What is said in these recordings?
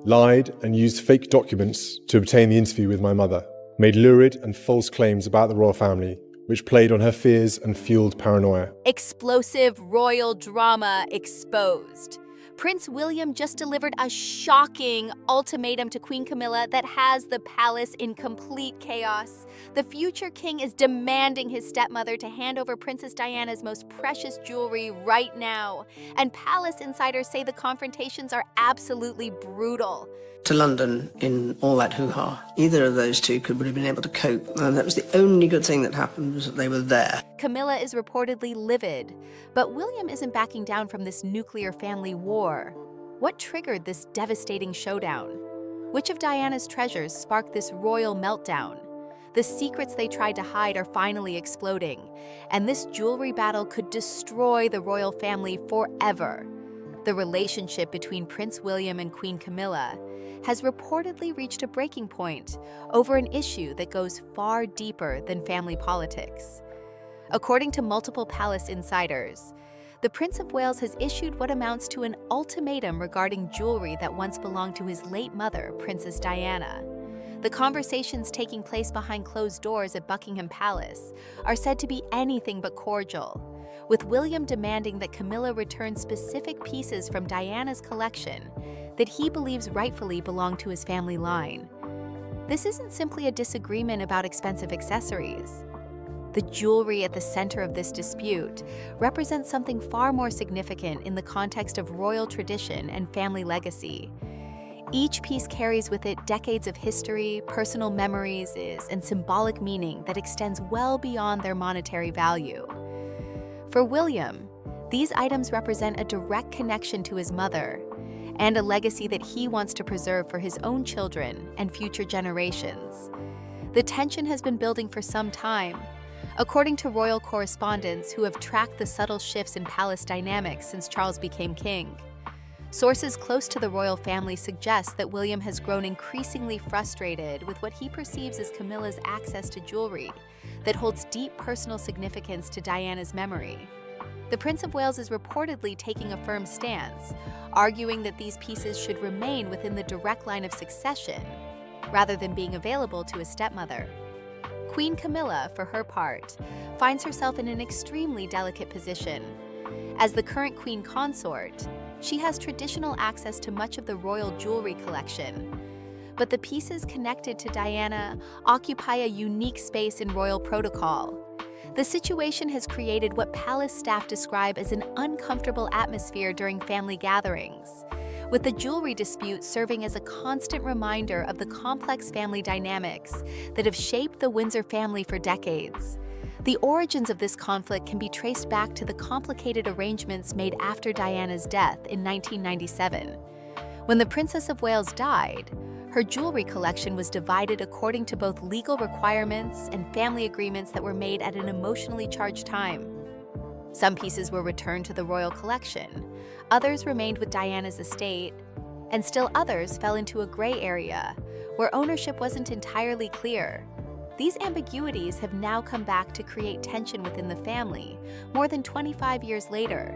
lied and used fake documents to obtain the interview with my mother, made lurid and false claims about the royal family, which played on her fears and fueled paranoia. Explosive royal drama exposed. Prince William just delivered a shocking ultimatum to Queen Camilla that has the palace in complete chaos. The future king is demanding his stepmother to hand over Princess Diana's most precious jewelry right now. And palace insiders say the confrontations are absolutely brutal. To London in all that hoo-ha. Either of those two would have been able to cope, and that was the only good thing that happened, was that they were there. Camilla is reportedly livid, but William isn't backing down from this nuclear family war. What triggered this devastating showdown? Which of Diana's treasures sparked this royal meltdown? The secrets they tried to hide are finally exploding, and this jewelry battle could destroy the royal family forever. The relationship between Prince William and Queen Camilla has reportedly reached a breaking point over an issue that goes far deeper than family politics. According to multiple palace insiders, the Prince of Wales has issued what amounts to an ultimatum regarding jewelry that once belonged to his late mother, Princess Diana. The conversations taking place behind closed doors at Buckingham Palace are said to be anything but cordial, with William demanding that Camilla return specific pieces from Diana's collection that he believes rightfully belong to his family line. This isn't simply a disagreement about expensive accessories. The jewelry at the center of this dispute represents something far more significant in the context of royal tradition and family legacy. Each piece carries with it decades of history, personal memories, and symbolic meaning that extends well beyond their monetary value. For William, these items represent a direct connection to his mother and a legacy that he wants to preserve for his own children and future generations. The tension has been building for some time. According to royal correspondents who have tracked the subtle shifts in palace dynamics since Charles became king, sources close to the royal family suggest that William has grown increasingly frustrated with what he perceives as Camilla's access to jewelry that holds deep personal significance to Diana's memory. The Prince of Wales is reportedly taking a firm stance, arguing that these pieces should remain within the direct line of succession, rather than being available to his stepmother. Queen Camilla, for her part, finds herself in an extremely delicate position. As the current queen consort, she has traditional access to much of the royal jewelry collection, but the pieces connected to Diana occupy a unique space in royal protocol. The situation has created what palace staff describe as an uncomfortable atmosphere during family gatherings, with the jewelry dispute serving as a constant reminder of the complex family dynamics that have shaped the Windsor family for decades. The origins of this conflict can be traced back to the complicated arrangements made after Diana's death in 1997. When the Princess of Wales died, her jewelry collection was divided according to both legal requirements and family agreements that were made at an emotionally charged time. Some pieces were returned to the royal collection, others remained with Diana's estate, and still others fell into a gray area where ownership wasn't entirely clear. These ambiguities have now come back to create tension within the family more than 25 years later.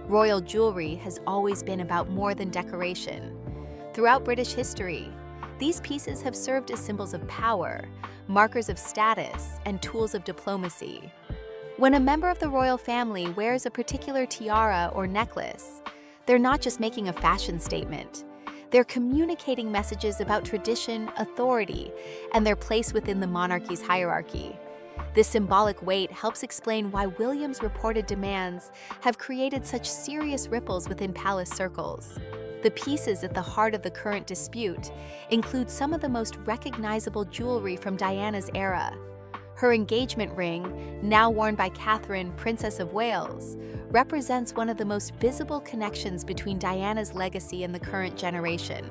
Royal jewelry has always been about more than decoration. Throughout British history, these pieces have served as symbols of power, markers of status, and tools of diplomacy. When a member of the royal family wears a particular tiara or necklace, they're not just making a fashion statement. They're communicating messages about tradition, authority, and their place within the monarchy's hierarchy. This symbolic weight helps explain why William's reported demands have created such serious ripples within palace circles. The pieces at the heart of the current dispute include some of the most recognizable jewelry from Diana's era. Her engagement ring, now worn by Catherine, Princess of Wales, represents one of the most visible connections between Diana's legacy and the current generation.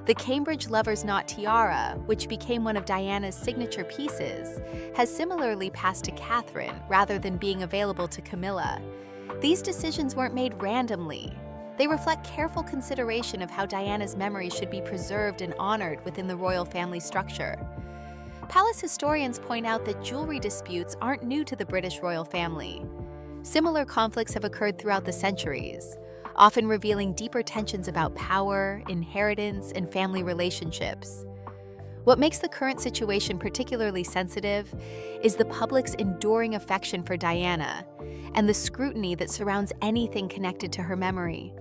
The Cambridge Lover's Knot tiara, which became one of Diana's signature pieces, has similarly passed to Catherine rather than being available to Camilla. These decisions weren't made randomly. They reflect careful consideration of how Diana's memory should be preserved and honored within the royal family structure. Palace historians point out that jewelry disputes aren't new to the British royal family. Similar conflicts have occurred throughout the centuries, often revealing deeper tensions about power, inheritance, and family relationships. What makes the current situation particularly sensitive is the public's enduring affection for Diana and the scrutiny that surrounds anything connected to her memory.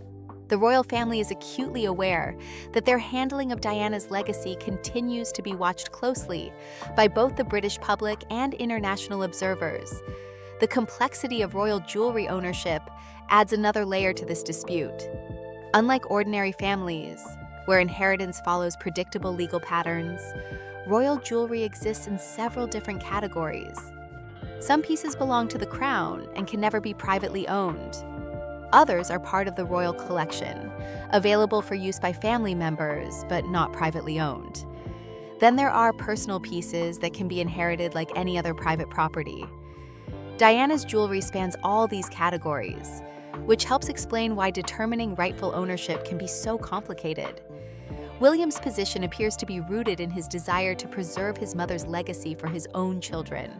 The royal family is acutely aware that their handling of Diana's legacy continues to be watched closely by both the British public and international observers. The complexity of royal jewelry ownership adds another layer to this dispute. Unlike ordinary families, where inheritance follows predictable legal patterns, royal jewelry exists in several different categories. Some pieces belong to the crown and can never be privately owned. Others are part of the royal collection, available for use by family members but not privately owned. Then there are personal pieces that can be inherited like any other private property. Diana's jewelry spans all these categories, which helps explain why determining rightful ownership can be so complicated. William's position appears to be rooted in his desire to preserve his mother's legacy for his own children.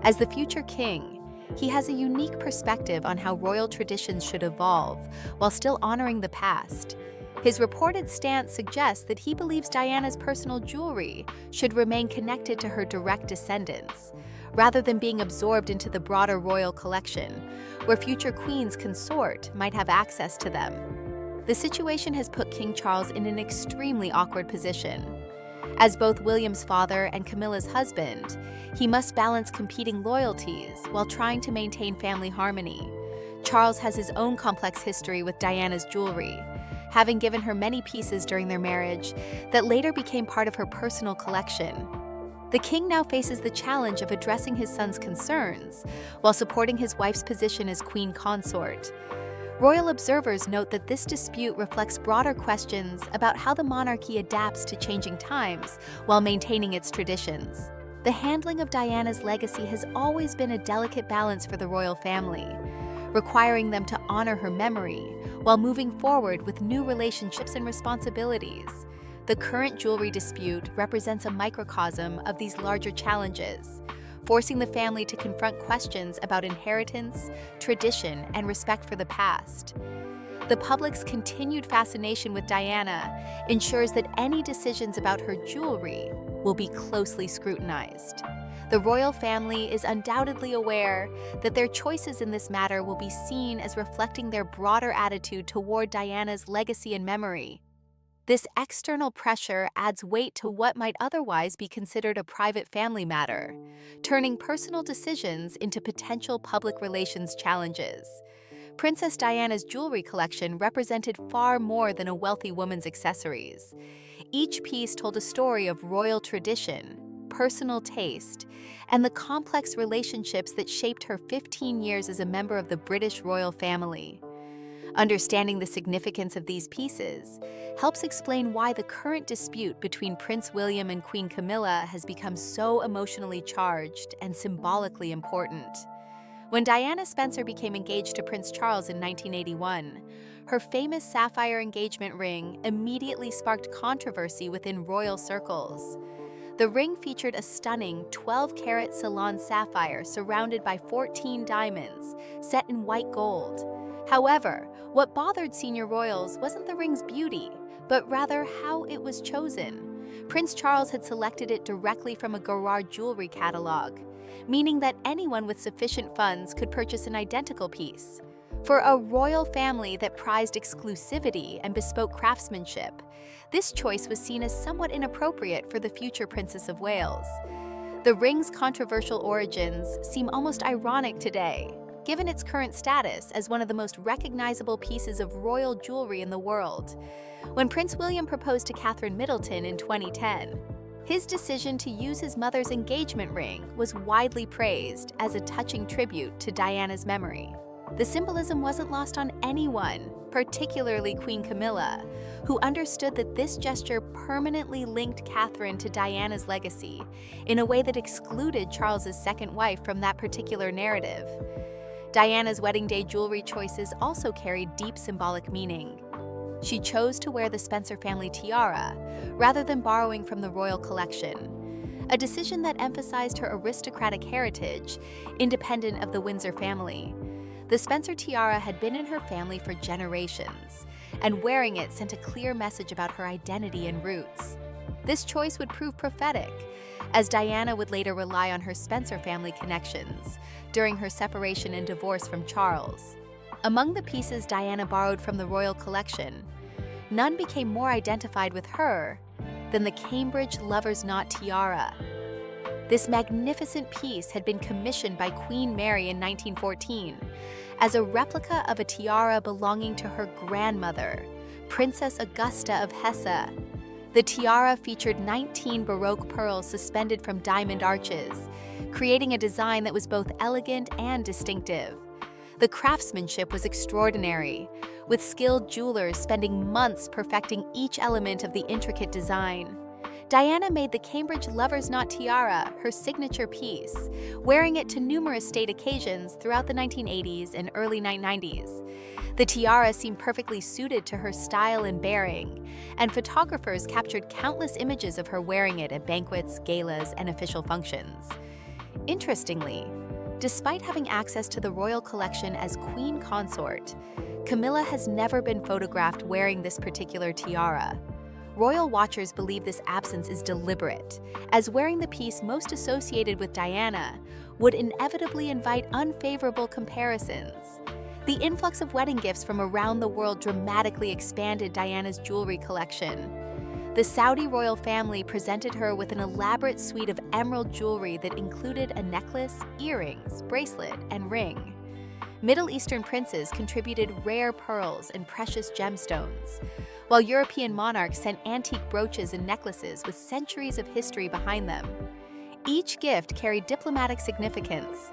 As the future king, he has a unique perspective on how royal traditions should evolve while still honoring the past. His reported stance suggests that he believes Diana's personal jewelry should remain connected to her direct descendants, rather than being absorbed into the broader royal collection, where future queens consort might have access to them. The situation has put King Charles in an extremely awkward position. As both William's father and Camilla's husband, he must balance competing loyalties while trying to maintain family harmony. Charles has his own complex history with Diana's jewelry, having given her many pieces during their marriage that later became part of her personal collection. The king now faces the challenge of addressing his son's concerns while supporting his wife's position as queen consort. Royal observers note that this dispute reflects broader questions about how the monarchy adapts to changing times while maintaining its traditions. The handling of Diana's legacy has always been a delicate balance for the royal family, requiring them to honor her memory while moving forward with new relationships and responsibilities. The current jewelry dispute represents a microcosm of these larger challenges, forcing the family to confront questions about inheritance, tradition, and respect for the past. The public's continued fascination with Diana ensures that any decisions about her jewelry will be closely scrutinized. The royal family is undoubtedly aware that their choices in this matter will be seen as reflecting their broader attitude toward Diana's legacy and memory. This external pressure adds weight to what might otherwise be considered a private family matter, turning personal decisions into potential public relations challenges. Princess Diana's jewelry collection represented far more than a wealthy woman's accessories. Each piece told a story of royal tradition, personal taste, and the complex relationships that shaped her 15 years as a member of the British royal family. Understanding the significance of these pieces helps explain why the current dispute between Prince William and Queen Camilla has become so emotionally charged and symbolically important. When Diana Spencer became engaged to Prince Charles in 1981, her famous sapphire engagement ring immediately sparked controversy within royal circles. The ring featured a stunning 12-carat Ceylon sapphire surrounded by 14 diamonds, set in white gold. However, what bothered senior royals wasn't the ring's beauty, but rather how it was chosen. Prince Charles had selected it directly from a Gerard jewelry catalog, meaning that anyone with sufficient funds could purchase an identical piece. For a royal family that prized exclusivity and bespoke craftsmanship, this choice was seen as somewhat inappropriate for the future Princess of Wales. The ring's controversial origins seem almost ironic today, given its current status as one of the most recognizable pieces of royal jewelry in the world. When Prince William proposed to Catherine Middleton in 2010, his decision to use his mother's engagement ring was widely praised as a touching tribute to Diana's memory. The symbolism wasn't lost on anyone, particularly Queen Camilla, who understood that this gesture permanently linked Catherine to Diana's legacy in a way that excluded Charles's second wife from that particular narrative. Diana's wedding day jewelry choices also carried deep symbolic meaning. She chose to wear the Spencer family tiara rather than borrowing from the royal collection, a decision that emphasized her aristocratic heritage, independent of the Windsor family. The Spencer tiara had been in her family for generations, and wearing it sent a clear message about her identity and roots. This choice would prove prophetic, as Diana would later rely on her Spencer family connections during her separation and divorce from Charles. Among the pieces Diana borrowed from the royal collection, none became more identified with her than the Cambridge Lover's Knot tiara. This magnificent piece had been commissioned by Queen Mary in 1914 as a replica of a tiara belonging to her grandmother, Princess Augusta of Hesse. The tiara featured 19 Baroque pearls suspended from diamond arches, creating a design that was both elegant and distinctive. The craftsmanship was extraordinary, with skilled jewelers spending months perfecting each element of the intricate design. Diana made the Cambridge Lover's Knot tiara her signature piece, wearing it to numerous state occasions throughout the 1980s and early 1990s. The tiara seemed perfectly suited to her style and bearing, and photographers captured countless images of her wearing it at banquets, galas, and official functions. Interestingly, despite having access to the royal collection as queen consort, Camilla has never been photographed wearing this particular tiara. Royal watchers believe this absence is deliberate, as wearing the piece most associated with Diana would inevitably invite unfavorable comparisons. The influx of wedding gifts from around the world dramatically expanded Diana's jewelry collection. The Saudi royal family presented her with an elaborate suite of emerald jewelry that included a necklace, earrings, bracelet, and ring. Middle Eastern princes contributed rare pearls and precious gemstones, while European monarchs sent antique brooches and necklaces with centuries of history behind them. Each gift carried diplomatic significance,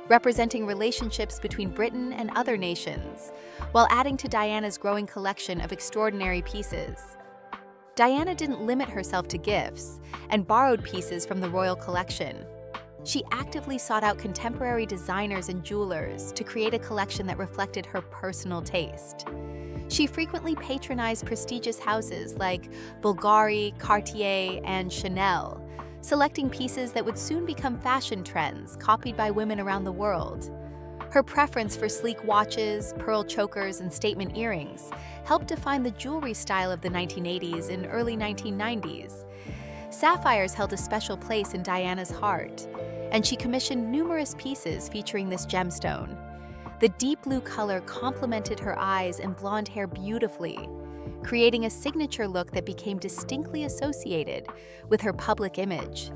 representing relationships between Britain and other nations, while adding to Diana's growing collection of extraordinary pieces. Diana didn't limit herself to gifts and borrowed pieces from the royal collection. She actively sought out contemporary designers and jewelers to create a collection that reflected her personal taste. She frequently patronized prestigious houses like Bulgari, Cartier, and Chanel, selecting pieces that would soon become fashion trends copied by women around the world. Her preference for sleek watches, pearl chokers, and statement earrings helped define the jewelry style of the 1980s and early 1990s. Sapphires held a special place in Diana's heart, and she commissioned numerous pieces featuring this gemstone. The deep blue color complemented her eyes and blonde hair beautifully, creating a signature look that became distinctly associated with her public image.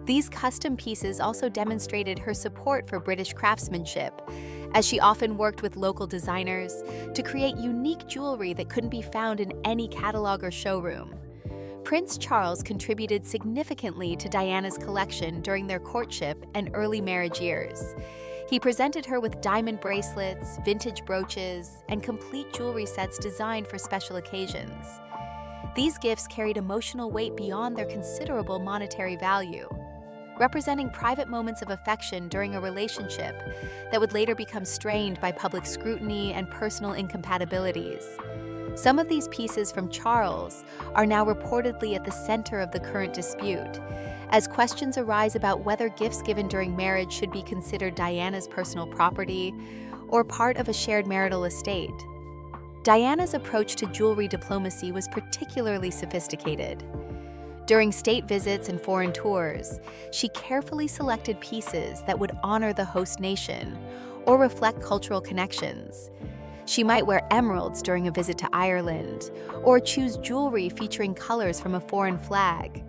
These custom pieces also demonstrated her support for British craftsmanship, as she often worked with local designers to create unique jewelry that couldn't be found in any catalog or showroom. Prince Charles contributed significantly to Diana's collection during their courtship and early marriage years. He presented her with diamond bracelets, vintage brooches, and complete jewelry sets designed for special occasions. These gifts carried emotional weight beyond their considerable monetary value, representing private moments of affection during a relationship that would later become strained by public scrutiny and personal incompatibilities. Some of these pieces from Charles are now reportedly at the center of the current dispute, as questions arise about whether gifts given during marriage should be considered Diana's personal property or part of a shared marital estate. Diana's approach to jewelry diplomacy was particularly sophisticated. During state visits and foreign tours, she carefully selected pieces that would honor the host nation or reflect cultural connections. She might wear emeralds during a visit to Ireland, or choose jewelry featuring colors from a foreign flag.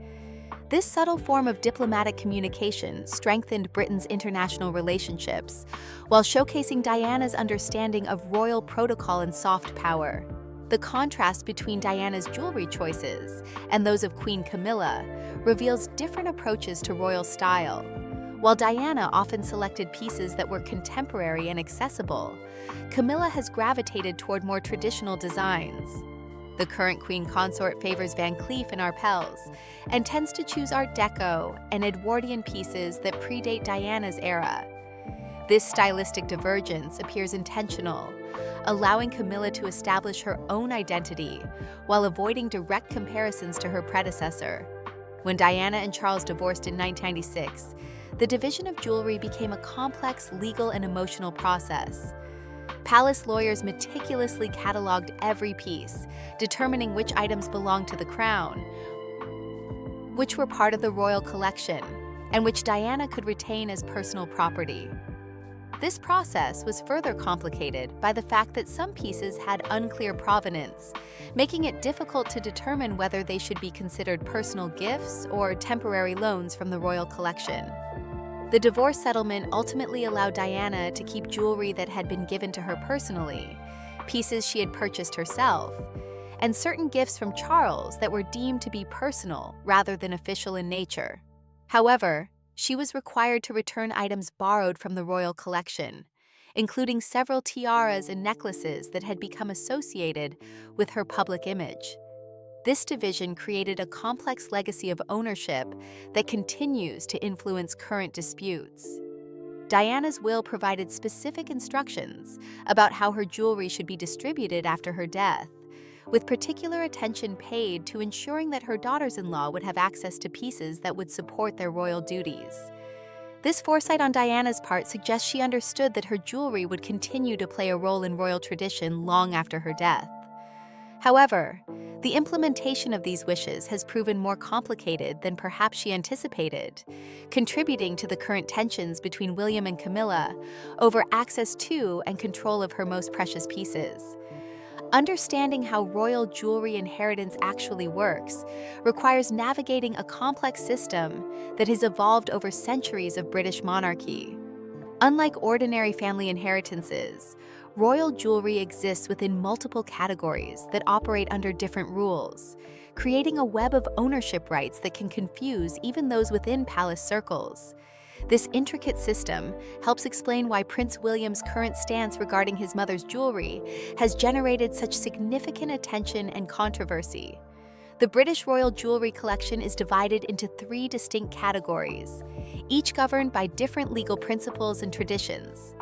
This subtle form of diplomatic communication strengthened Britain's international relationships, while showcasing Diana's understanding of royal protocol and soft power. The contrast between Diana's jewelry choices and those of Queen Camilla reveals different approaches to royal style. While Diana often selected pieces that were contemporary and accessible, Camilla has gravitated toward more traditional designs. The current queen consort favors Van Cleef and Arpels, and tends to choose Art Deco and Edwardian pieces that predate Diana's era. This stylistic divergence appears intentional, allowing Camilla to establish her own identity while avoiding direct comparisons to her predecessor. When Diana and Charles divorced in 1996, the division of jewelry became a complex legal and emotional process. Palace lawyers meticulously cataloged every piece, determining which items belonged to the crown, which were part of the royal collection, and which Diana could retain as personal property. This process was further complicated by the fact that some pieces had unclear provenance, making it difficult to determine whether they should be considered personal gifts or temporary loans from the royal collection. The divorce settlement ultimately allowed Diana to keep jewelry that had been given to her personally, pieces she had purchased herself, and certain gifts from Charles that were deemed to be personal rather than official in nature. However, she was required to return items borrowed from the royal collection, including several tiaras and necklaces that had become associated with her public image. This division created a complex legacy of ownership that continues to influence current disputes. Diana's will provided specific instructions about how her jewelry should be distributed after her death, with particular attention paid to ensuring that her daughters-in-law would have access to pieces that would support their royal duties. This foresight on Diana's part suggests she understood that her jewelry would continue to play a role in royal tradition long after her death. However, the implementation of these wishes has proven more complicated than perhaps she anticipated, contributing to the current tensions between William and Camilla over access to and control of her most precious pieces. Understanding how royal jewelry inheritance actually works requires navigating a complex system that has evolved over centuries of British monarchy. Unlike ordinary family inheritances, royal jewelry exists within multiple categories that operate under different rules, creating a web of ownership rights that can confuse even those within palace circles. This intricate system helps explain why Prince William's current stance regarding his mother's jewelry has generated such significant attention and controversy. The British royal jewelry collection is divided into 3 distinct categories, each governed by different legal principles and traditions.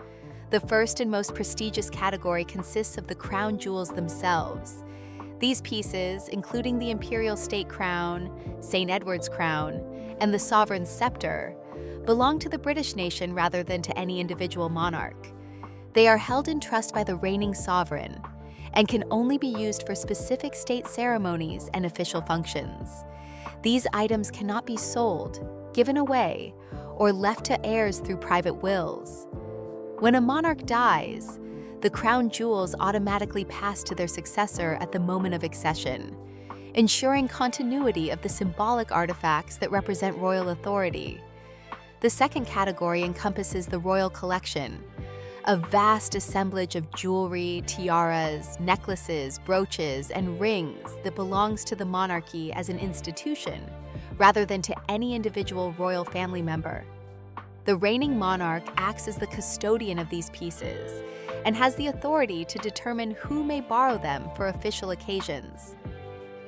The first and most prestigious category consists of the crown jewels themselves. These pieces, including the imperial state crown, St. Edward's crown, and the sovereign's scepter, belong to the British nation rather than to any individual monarch. They are held in trust by the reigning sovereign and can only be used for specific state ceremonies and official functions. These items cannot be sold, given away, or left to heirs through private wills. When a monarch dies, the crown jewels automatically pass to their successor at the moment of accession, ensuring continuity of the symbolic artifacts that represent royal authority. The second category encompasses the royal collection, a vast assemblage of jewelry, tiaras, necklaces, brooches, and rings that belongs to the monarchy as an institution, rather than to any individual royal family member. The reigning monarch acts as the custodian of these pieces and has the authority to determine who may borrow them for official occasions.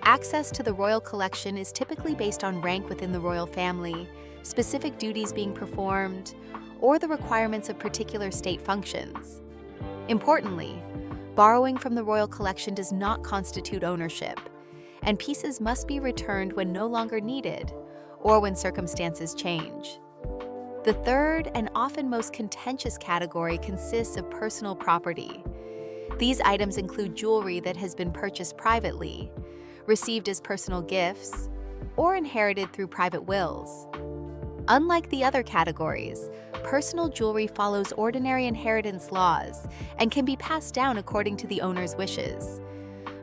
Access to the royal collection is typically based on rank within the royal family, specific duties being performed, or the requirements of particular state functions. Importantly, borrowing from the royal collection does not constitute ownership, and pieces must be returned when no longer needed or when circumstances change. The third and often most contentious category consists of personal property. These items include jewelry that has been purchased privately, received as personal gifts, or inherited through private wills. Unlike the other categories, personal jewelry follows ordinary inheritance laws and can be passed down according to the owner's wishes.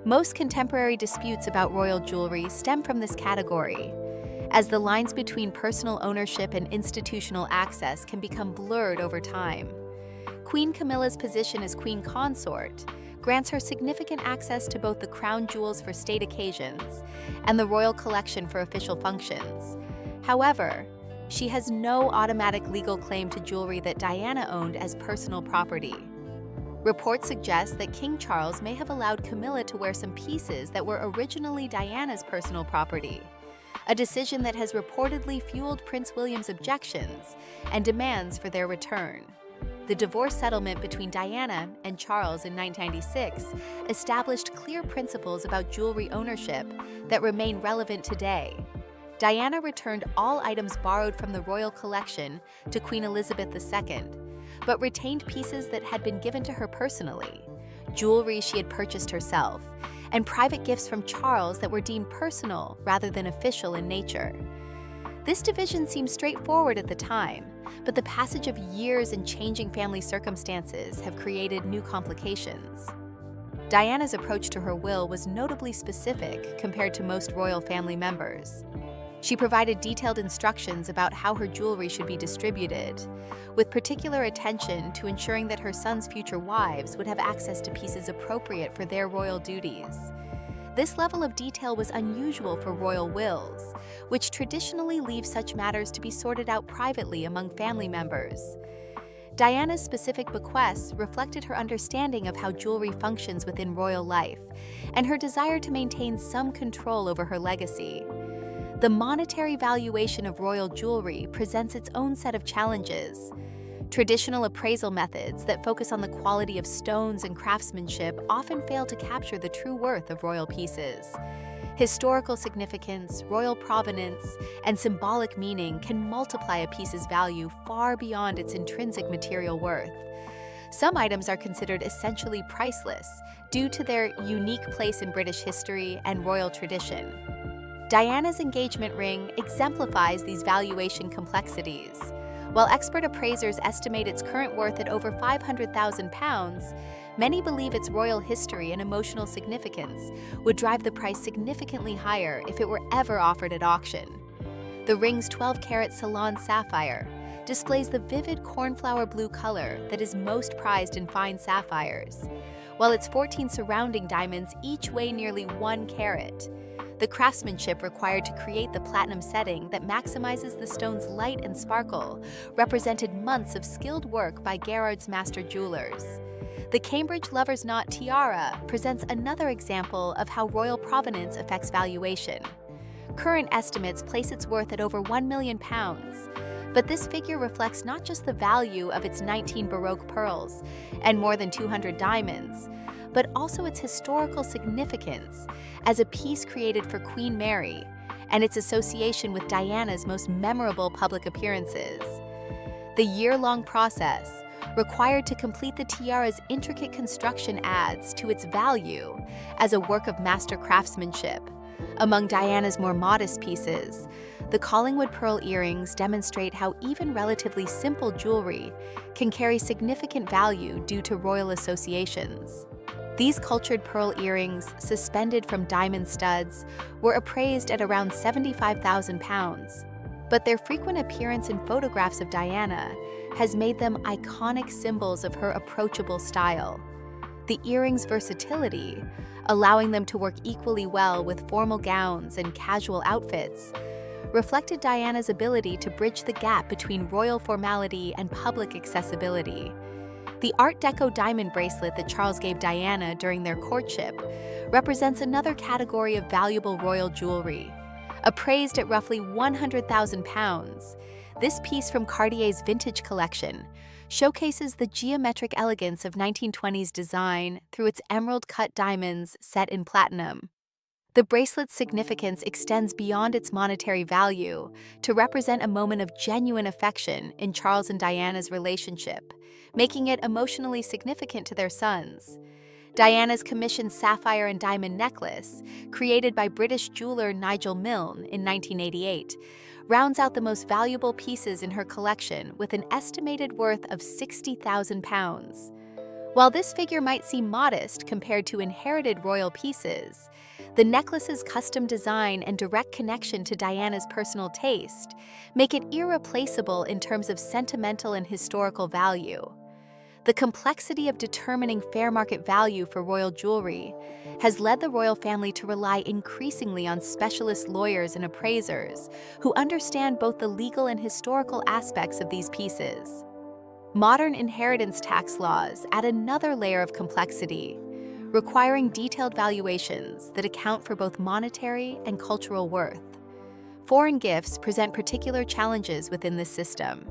Most contemporary disputes about royal jewelry stem from this category, as the lines between personal ownership and institutional access can become blurred over time. Queen Camilla's position as queen consort grants her significant access to both the crown jewels for state occasions and the royal collection for official functions. However, she has no automatic legal claim to jewelry that Diana owned as personal property. Reports suggest that King Charles may have allowed Camilla to wear some pieces that were originally Diana's personal property, a decision that has reportedly fueled Prince William's objections and demands for their return. The divorce settlement between Diana and Charles in 1996 established clear principles about jewelry ownership that remain relevant today. Diana returned all items borrowed from the royal collection to Queen Elizabeth II, but retained pieces that had been given to her personally, jewelry she had purchased herself, and private gifts from Charles that were deemed personal rather than official in nature. This division seemed straightforward at the time, but the passage of years and changing family circumstances have created new complications. Diana's approach to her will was notably specific compared to most royal family members. She provided detailed instructions about how her jewelry should be distributed, with particular attention to ensuring that her son's future wives would have access to pieces appropriate for their royal duties. This level of detail was unusual for royal wills, which traditionally leave such matters to be sorted out privately among family members. Diana's specific bequests reflected her understanding of how jewelry functions within royal life and her desire to maintain some control over her legacy. The monetary valuation of royal jewelry presents its own set of challenges. Traditional appraisal methods that focus on the quality of stones and craftsmanship often fail to capture the true worth of royal pieces. Historical significance, royal provenance, and symbolic meaning can multiply a piece's value far beyond its intrinsic material worth. Some items are considered essentially priceless due to their unique place in British history and royal tradition. Diana's engagement ring exemplifies these valuation complexities. While expert appraisers estimate its current worth at over £500,000, many believe its royal history and emotional significance would drive the price significantly higher if it were ever offered at auction. The ring's 12-carat Ceylon sapphire displays the vivid cornflower blue color that is most prized in fine sapphires, while its 14 surrounding diamonds each weigh nearly 1 carat. The craftsmanship required to create the platinum setting that maximizes the stone's light and sparkle represented months of skilled work by Gerard's master jewelers. The Cambridge Lover's Knot tiara presents another example of how royal provenance affects valuation. Current estimates place its worth at over £1 million, but this figure reflects not just the value of its 19 Baroque pearls and more than 200 diamonds, but also its historical significance as a piece created for Queen Mary and its association with Diana's most memorable public appearances. The year-long process required to complete the tiara's intricate construction adds to its value as a work of master craftsmanship. Among Diana's more modest pieces, the Collingwood pearl earrings demonstrate how even relatively simple jewelry can carry significant value due to royal associations. These cultured pearl earrings, suspended from diamond studs, were appraised at around £75,000, but their frequent appearance in photographs of Diana has made them iconic symbols of her approachable style. The earrings' versatility, allowing them to work equally well with formal gowns and casual outfits, reflected Diana's ability to bridge the gap between royal formality and public accessibility. The Art Deco diamond bracelet that Charles gave Diana during their courtship represents another category of valuable royal jewelry. Appraised at roughly £100,000, this piece from Cartier's vintage collection showcases the geometric elegance of 1920s design through its emerald-cut diamonds set in platinum. The bracelet's significance extends beyond its monetary value to represent a moment of genuine affection in Charles and Diana's relationship, making it emotionally significant to their sons. Diana's commissioned sapphire and diamond necklace, created by British jeweler Nigel Milne in 1988, rounds out the most valuable pieces in her collection with an estimated worth of £60,000. While this figure might seem modest compared to inherited royal pieces, the necklace's custom design and direct connection to Diana's personal taste make it irreplaceable in terms of sentimental and historical value. The complexity of determining fair market value for royal jewelry has led the royal family to rely increasingly on specialist lawyers and appraisers who understand both the legal and historical aspects of these pieces. Modern inheritance tax laws add another layer of complexity, requiring detailed valuations that account for both monetary and cultural worth. Foreign gifts present particular challenges within this system.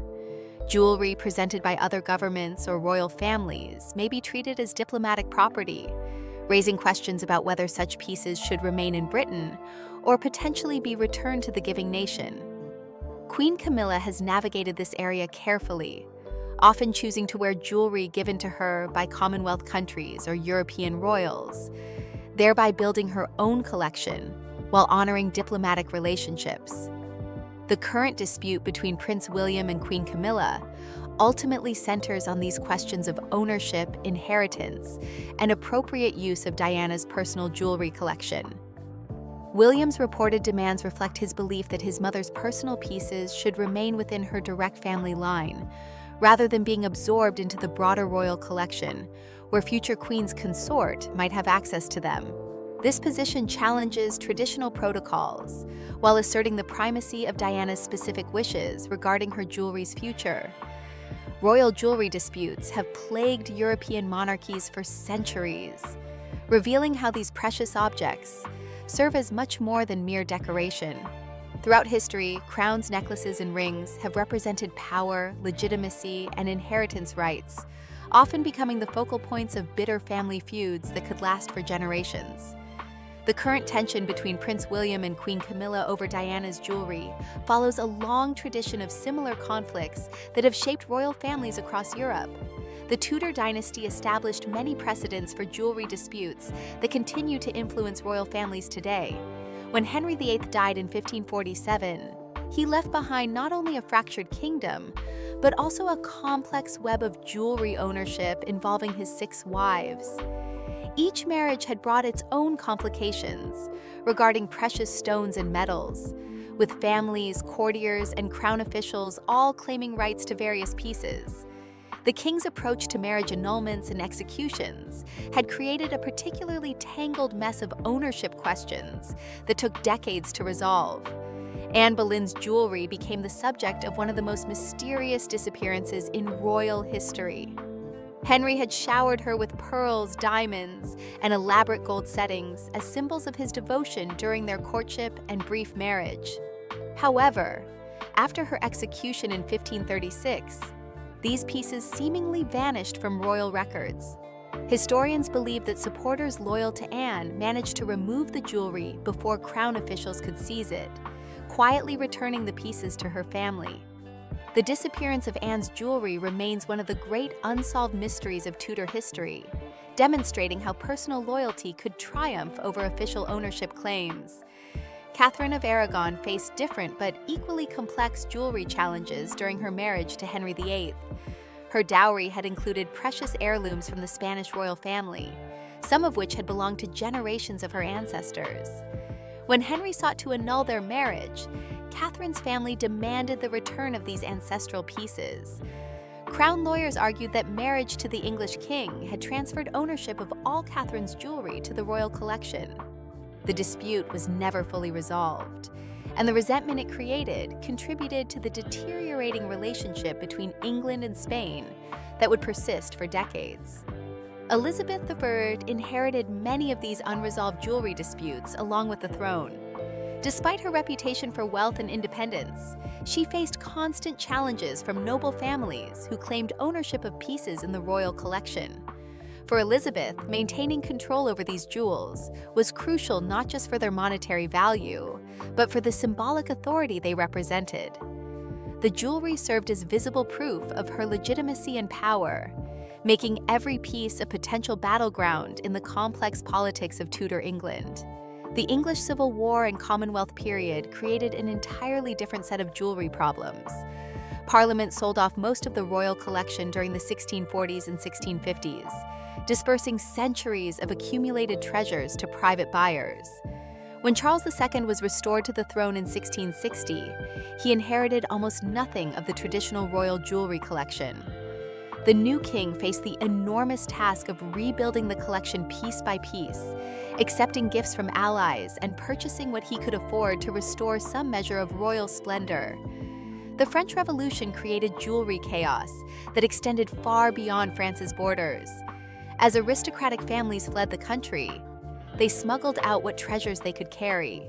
Jewelry presented by other governments or royal families may be treated as diplomatic property, raising questions about whether such pieces should remain in Britain or potentially be returned to the giving nation. Queen Camilla has navigated this area carefully, often choosing to wear jewelry given to her by Commonwealth countries or European royals, thereby building her own collection while honoring diplomatic relationships. The current dispute between Prince William and Queen Camilla ultimately centers on these questions of ownership, inheritance, and appropriate use of Diana's personal jewelry collection. William's reported demands reflect his belief that his mother's personal pieces should remain within her direct family line, rather than being absorbed into the broader royal collection, where future queens consort might have access to them. This position challenges traditional protocols, while asserting the primacy of Diana's specific wishes regarding her jewelry's future. Royal jewelry disputes have plagued European monarchies for centuries, revealing how these precious objects serve as much more than mere decoration. Throughout history, crowns, necklaces, and rings have represented power, legitimacy, and inheritance rights, often becoming the focal points of bitter family feuds that could last for generations. The current tension between Prince William and Queen Camilla over Diana's jewelry follows a long tradition of similar conflicts that have shaped royal families across Europe. The Tudor dynasty established many precedents for jewelry disputes that continue to influence royal families today. When Henry VIII died in 1547, he left behind not only a fractured kingdom, but also a complex web of jewelry ownership involving his 6 wives. Each marriage had brought its own complications regarding precious stones and metals, with families, courtiers, and crown officials all claiming rights to various pieces. The king's approach to marriage annulments and executions had created a particularly tangled mess of ownership questions that took decades to resolve. Anne Boleyn's jewelry became the subject of one of the most mysterious disappearances in royal history. Henry had showered her with pearls, diamonds, and elaborate gold settings as symbols of his devotion during their courtship and brief marriage. However, after her execution in 1536, these pieces seemingly vanished from royal records. Historians believe that supporters loyal to Anne managed to remove the jewelry before crown officials could seize it, quietly returning the pieces to her family. The disappearance of Anne's jewelry remains one of the great unsolved mysteries of Tudor history, demonstrating how personal loyalty could triumph over official ownership claims. Catherine of Aragon faced different but equally complex jewelry challenges during her marriage to Henry VIII. Her dowry had included precious heirlooms from the Spanish royal family, some of which had belonged to generations of her ancestors. When Henry sought to annul their marriage, Catherine's family demanded the return of these ancestral pieces. Crown lawyers argued that marriage to the English king had transferred ownership of all Catherine's jewelry to the royal collection. The dispute was never fully resolved, and the resentment it created contributed to the deteriorating relationship between England and Spain that would persist for decades. Elizabeth I inherited many of these unresolved jewelry disputes along with the throne. Despite her reputation for wealth and independence, she faced constant challenges from noble families who claimed ownership of pieces in the royal collection. For Elizabeth, maintaining control over these jewels was crucial not just for their monetary value, but for the symbolic authority they represented. The jewelry served as visible proof of her legitimacy and power, making every piece a potential battleground in the complex politics of Tudor England. The English Civil War and Commonwealth period created an entirely different set of jewelry problems. Parliament sold off most of the royal collection during the 1640s and 1650s, dispersing centuries of accumulated treasures to private buyers. When Charles II was restored to the throne in 1660, he inherited almost nothing of the traditional royal jewelry collection. The new king faced the enormous task of rebuilding the collection piece by piece, accepting gifts from allies and purchasing what he could afford to restore some measure of royal splendor. The French Revolution created jewelry chaos that extended far beyond France's borders. As aristocratic families fled the country, they smuggled out what treasures they could carry.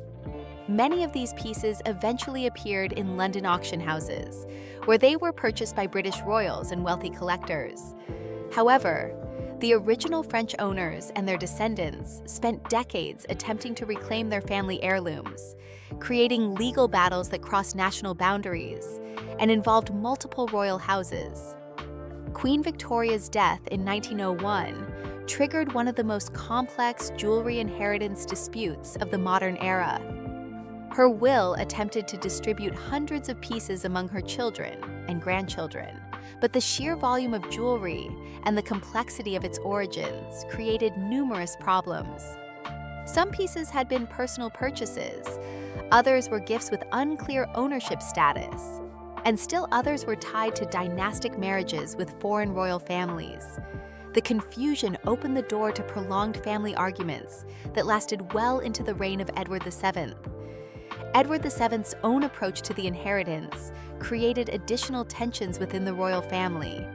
Many of these pieces eventually appeared in London auction houses, where they were purchased by British royals and wealthy collectors. However, the original French owners and their descendants spent decades attempting to reclaim their family heirlooms, creating legal battles that crossed national boundaries and involved multiple royal houses. Queen Victoria's death in 1901 triggered one of the most complex jewelry inheritance disputes of the modern era. Her will attempted to distribute hundreds of pieces among her children and grandchildren, but the sheer volume of jewelry and the complexity of its origins created numerous problems. Some pieces had been personal purchases, others were gifts with unclear ownership status, and still others were tied to dynastic marriages with foreign royal families. The confusion opened the door to prolonged family arguments that lasted well into the reign of Edward VII. Edward VII's own approach to the inheritance created additional tensions within the royal family.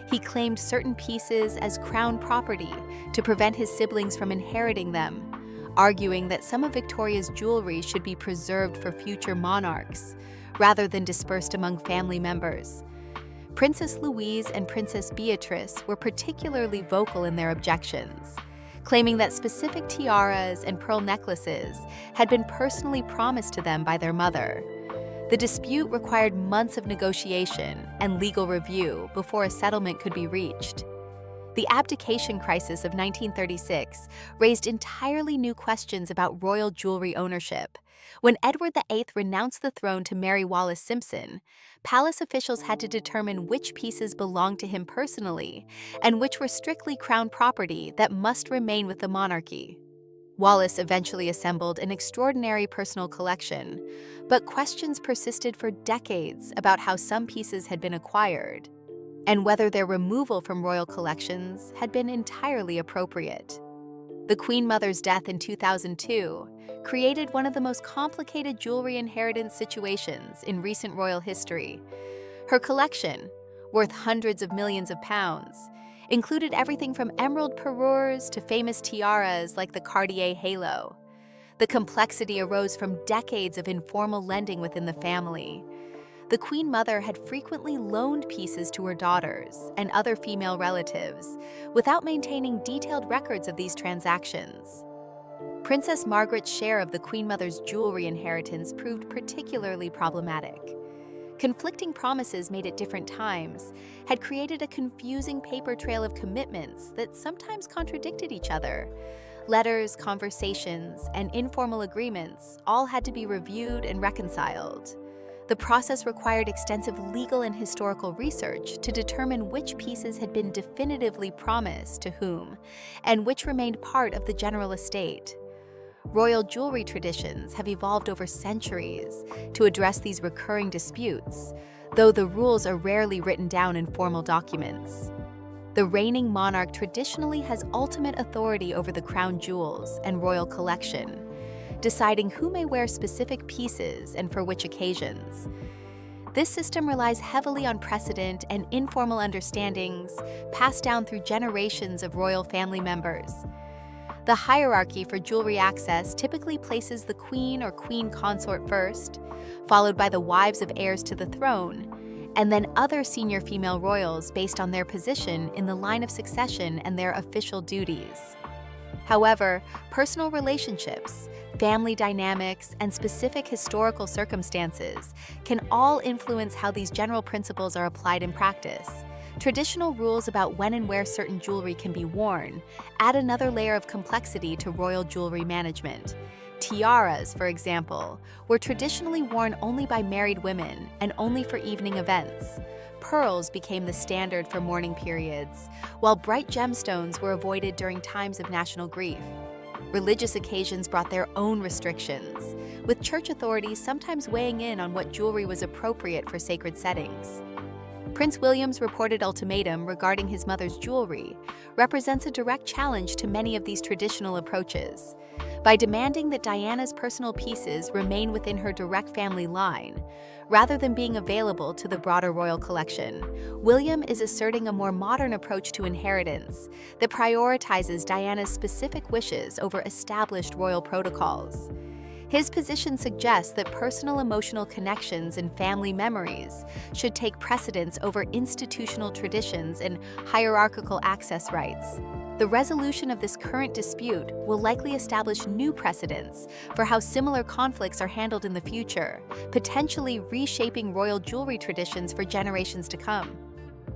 He claimed certain pieces as crown property to prevent his siblings from inheriting them, arguing that some of Victoria's jewelry should be preserved for future monarchs, rather than dispersed among family members. Princess Louise and Princess Beatrice were particularly vocal in their objections, claiming that specific tiaras and pearl necklaces had been personally promised to them by their mother. The dispute required months of negotiation and legal review before a settlement could be reached. The abdication crisis of 1936 raised entirely new questions about royal jewelry ownership. When Edward VIII renounced the throne to Mary Wallis Simpson, palace officials had to determine which pieces belonged to him personally and which were strictly crown property that must remain with the monarchy. Wallis eventually assembled an extraordinary personal collection, but questions persisted for decades about how some pieces had been acquired and whether their removal from royal collections had been entirely appropriate. The Queen Mother's death in 2002 created one of the most complicated jewelry inheritance situations in recent royal history. Her collection, worth hundreds of millions of pounds, included everything from emerald parures to famous tiaras like the Cartier halo. The complexity arose from decades of informal lending within the family. The Queen Mother had frequently loaned pieces to her daughters and other female relatives without maintaining detailed records of these transactions. Princess Margaret's share of the Queen Mother's jewelry inheritance proved particularly problematic. Conflicting promises made at different times had created a confusing paper trail of commitments that sometimes contradicted each other. Letters, conversations, and informal agreements all had to be reviewed and reconciled. The process required extensive legal and historical research to determine which pieces had been definitively promised to whom and which remained part of the general estate. Royal jewelry traditions have evolved over centuries to address these recurring disputes, though the rules are rarely written down in formal documents. The reigning monarch traditionally has ultimate authority over the crown jewels and royal collection, deciding who may wear specific pieces and for which occasions. This system relies heavily on precedent and informal understandings passed down through generations of royal family members. The hierarchy for jewelry access typically places the queen or queen consort first, followed by the wives of heirs to the throne, and then other senior female royals based on their position in the line of succession and their official duties. However, personal relationships, family dynamics, and specific historical circumstances can all influence how these general principles are applied in practice. Traditional rules about when and where certain jewelry can be worn add another layer of complexity to royal jewelry management. Tiaras, for example, were traditionally worn only by married women and only for evening events. Pearls became the standard for mourning periods, while bright gemstones were avoided during times of national grief. Religious occasions brought their own restrictions, with church authorities sometimes weighing in on what jewelry was appropriate for sacred settings. Prince William's reported ultimatum regarding his mother's jewelry represents a direct challenge to many of these traditional approaches. By demanding that Diana's personal pieces remain within her direct family line, rather than being available to the broader royal collection, William is asserting a more modern approach to inheritance that prioritizes Diana's specific wishes over established royal protocols. His position suggests that personal emotional connections and family memories should take precedence over institutional traditions and hierarchical access rights. The resolution of this current dispute will likely establish new precedents for how similar conflicts are handled in the future, potentially reshaping royal jewelry traditions for generations to come.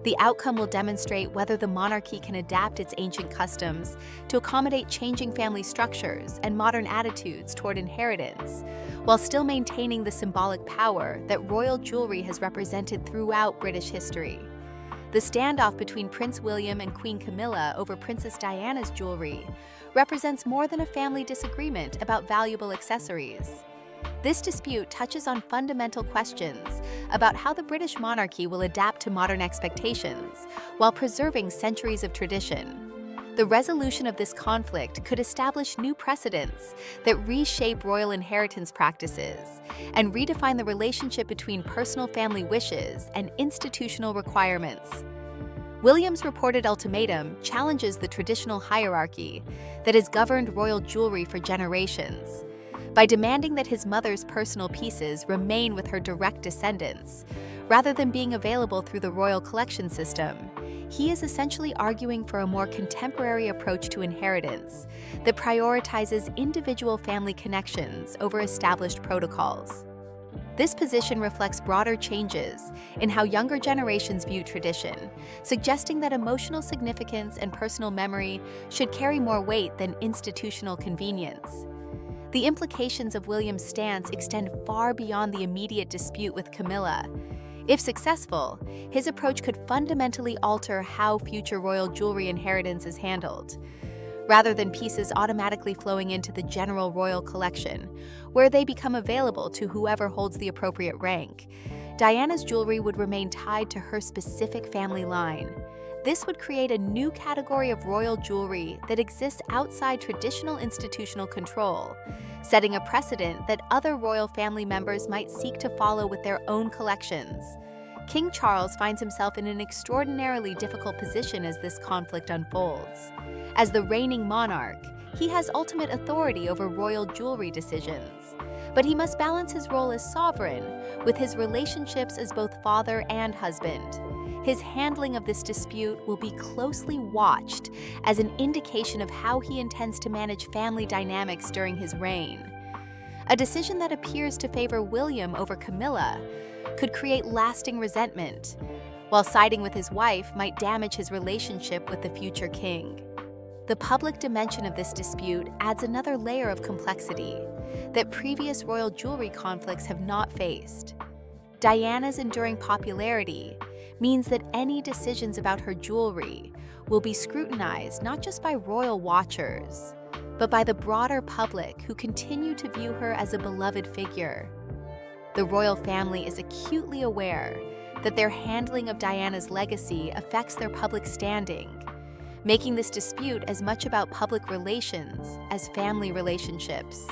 The outcome will demonstrate whether the monarchy can adapt its ancient customs to accommodate changing family structures and modern attitudes toward inheritance, while still maintaining the symbolic power that royal jewelry has represented throughout British history. The standoff between Prince William and Queen Camilla over Princess Diana's jewelry represents more than a family disagreement about valuable accessories. This dispute touches on fundamental questions about how the British monarchy will adapt to modern expectations while preserving centuries of tradition. The resolution of this conflict could establish new precedents that reshape royal inheritance practices and redefine the relationship between personal family wishes and institutional requirements. William's reported ultimatum challenges the traditional hierarchy that has governed royal jewelry for generations. By demanding that his mother's personal pieces remain with her direct descendants, rather than being available through the royal collection system, he is essentially arguing for a more contemporary approach to inheritance that prioritizes individual family connections over established protocols. This position reflects broader changes in how younger generations view tradition, suggesting that emotional significance and personal memory should carry more weight than institutional convenience. The implications of William's stance extend far beyond the immediate dispute with Camilla. If successful, his approach could fundamentally alter how future royal jewelry inheritance is handled. Rather than pieces automatically flowing into the general royal collection, where they become available to whoever holds the appropriate rank, Diana's jewelry would remain tied to her specific family line. This would create a new category of royal jewelry that exists outside traditional institutional control, setting a precedent that other royal family members might seek to follow with their own collections. King Charles finds himself in an extraordinarily difficult position as this conflict unfolds. As the reigning monarch, he has ultimate authority over royal jewelry decisions, but he must balance his role as sovereign with his relationships as both father and husband. His handling of this dispute will be closely watched as an indication of how he intends to manage family dynamics during his reign. A decision that appears to favor William over Camilla could create lasting resentment, while siding with his wife might damage his relationship with the future king. The public dimension of this dispute adds another layer of complexity that previous royal jewelry conflicts have not faced. Diana's enduring popularity means that any decisions about her jewelry will be scrutinized not just by royal watchers, but by the broader public who continue to view her as a beloved figure. The royal family is acutely aware that their handling of Diana's legacy affects their public standing, making this dispute as much about public relations as family relationships.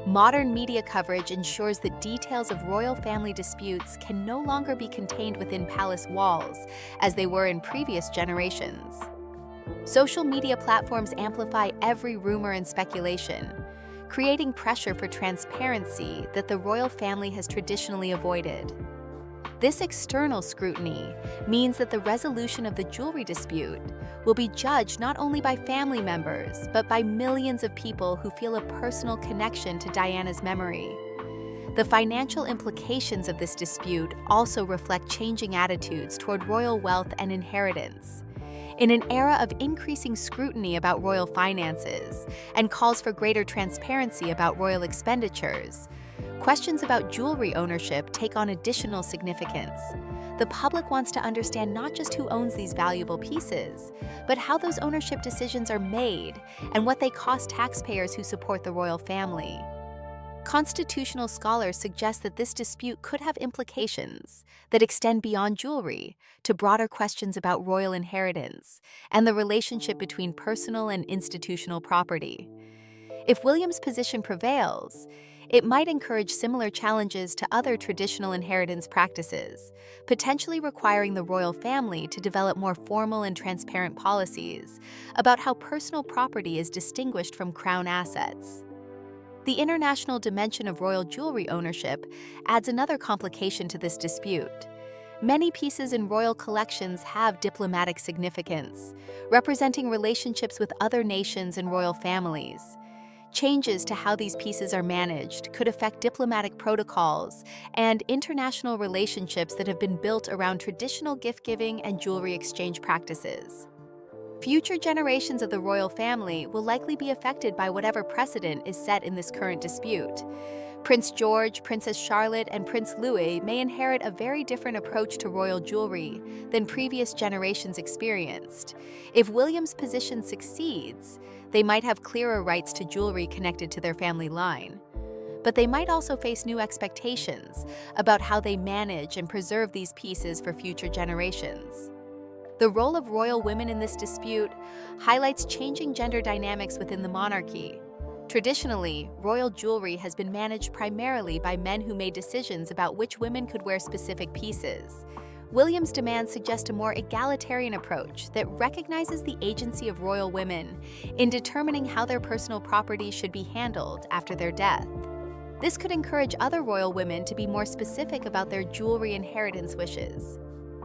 Modern media coverage ensures that details of royal family disputes can no longer be contained within palace walls as they were in previous generations. Social media platforms amplify every rumor and speculation, creating pressure for transparency that the royal family has traditionally avoided. This external scrutiny means that the resolution of the jewelry dispute will be judged not only by family members, but by millions of people who feel a personal connection to Diana's memory. The financial implications of this dispute also reflect changing attitudes toward royal wealth and inheritance. In an era of increasing scrutiny about royal finances and calls for greater transparency about royal expenditures, questions about jewelry ownership take on additional significance. The public wants to understand not just who owns these valuable pieces, but how those ownership decisions are made and what they cost taxpayers who support the royal family. Constitutional scholars suggest that this dispute could have implications that extend beyond jewelry to broader questions about royal inheritance and the relationship between personal and institutional property. If William's position prevails, it might encourage similar challenges to other traditional inheritance practices, potentially requiring the royal family to develop more formal and transparent policies about how personal property is distinguished from crown assets. The international dimension of royal jewelry ownership adds another complication to this dispute. Many pieces in royal collections have diplomatic significance, representing relationships with other nations and royal families. Changes to how these pieces are managed could affect diplomatic protocols and international relationships that have been built around traditional gift-giving and jewelry exchange practices. Future generations of the royal family will likely be affected by whatever precedent is set in this current dispute. Prince George, Princess Charlotte, and Prince Louis may inherit a very different approach to royal jewelry than previous generations experienced. If William's position succeeds, they might have clearer rights to jewelry connected to their family line. But they might also face new expectations about how they manage and preserve these pieces for future generations. The role of royal women in this dispute highlights changing gender dynamics within the monarchy. Traditionally, royal jewelry has been managed primarily by men who made decisions about which women could wear specific pieces. William's demands suggest a more egalitarian approach that recognizes the agency of royal women in determining how their personal property should be handled after their death. This could encourage other royal women to be more specific about their jewelry inheritance wishes.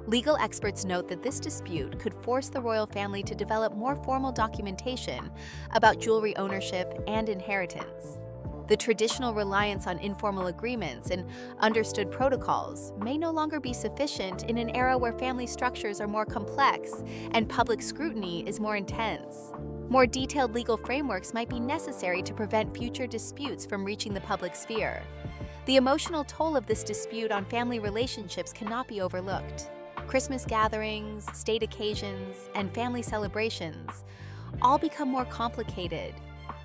Legal experts note that this dispute could force the royal family to develop more formal documentation about jewelry ownership and inheritance. The traditional reliance on informal agreements and understood protocols may no longer be sufficient in an era where family structures are more complex and public scrutiny is more intense. More detailed legal frameworks might be necessary to prevent future disputes from reaching the public sphere. The emotional toll of this dispute on family relationships cannot be overlooked. Christmas gatherings, state occasions, and family celebrations all become more complicated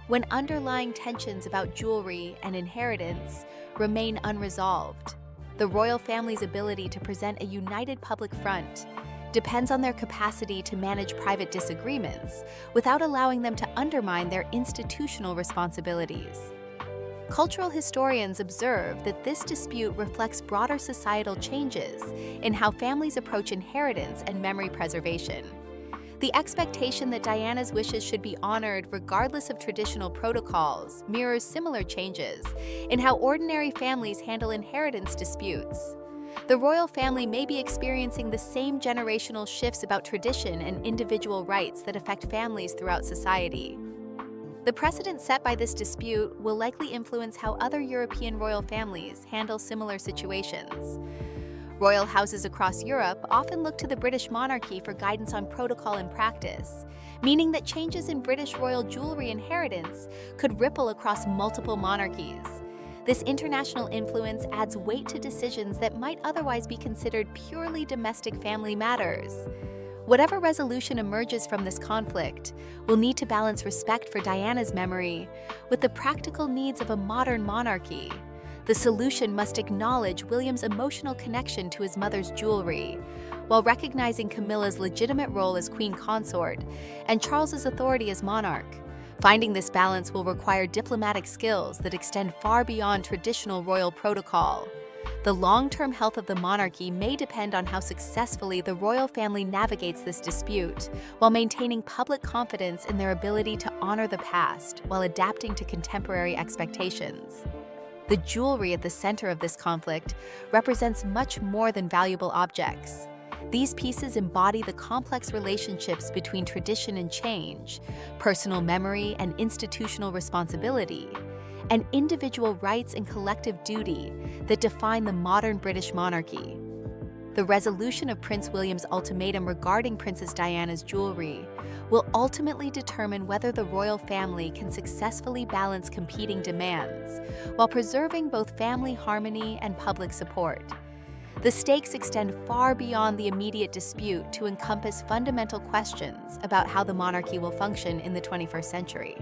when underlying tensions about jewelry and inheritance remain unresolved. The royal family's ability to present a united public front depends on their capacity to manage private disagreements without allowing them to undermine their institutional responsibilities. Cultural historians observe that this dispute reflects broader societal changes in how families approach inheritance and memory preservation. The expectation that Diana's wishes should be honored regardless of traditional protocols mirrors similar changes in how ordinary families handle inheritance disputes. The royal family may be experiencing the same generational shifts about tradition and individual rights that affect families throughout society. The precedent set by this dispute will likely influence how other European royal families handle similar situations. Royal houses across Europe often look to the British monarchy for guidance on protocol and practice, meaning that changes in British royal jewelry inheritance could ripple across multiple monarchies. This international influence adds weight to decisions that might otherwise be considered purely domestic family matters. Whatever resolution emerges from this conflict will need to balance respect for Diana's memory with the practical needs of a modern monarchy. The solution must acknowledge William's emotional connection to his mother's jewelry, while recognizing Camilla's legitimate role as queen consort and Charles's authority as monarch. Finding this balance will require diplomatic skills that extend far beyond traditional royal protocol. The long-term health of the monarchy may depend on how successfully the royal family navigates this dispute, while maintaining public confidence in their ability to honor the past while adapting to contemporary expectations. The jewelry at the center of this conflict represents much more than valuable objects. These pieces embody the complex relationships between tradition and change, personal memory and institutional responsibility, and individual rights and collective duty that define the modern British monarchy. The resolution of Prince William's ultimatum regarding Princess Diana's jewelry will ultimately determine whether the royal family can successfully balance competing demands while preserving both family harmony and public support. The stakes extend far beyond the immediate dispute to encompass fundamental questions about how the monarchy will function in the 21st century.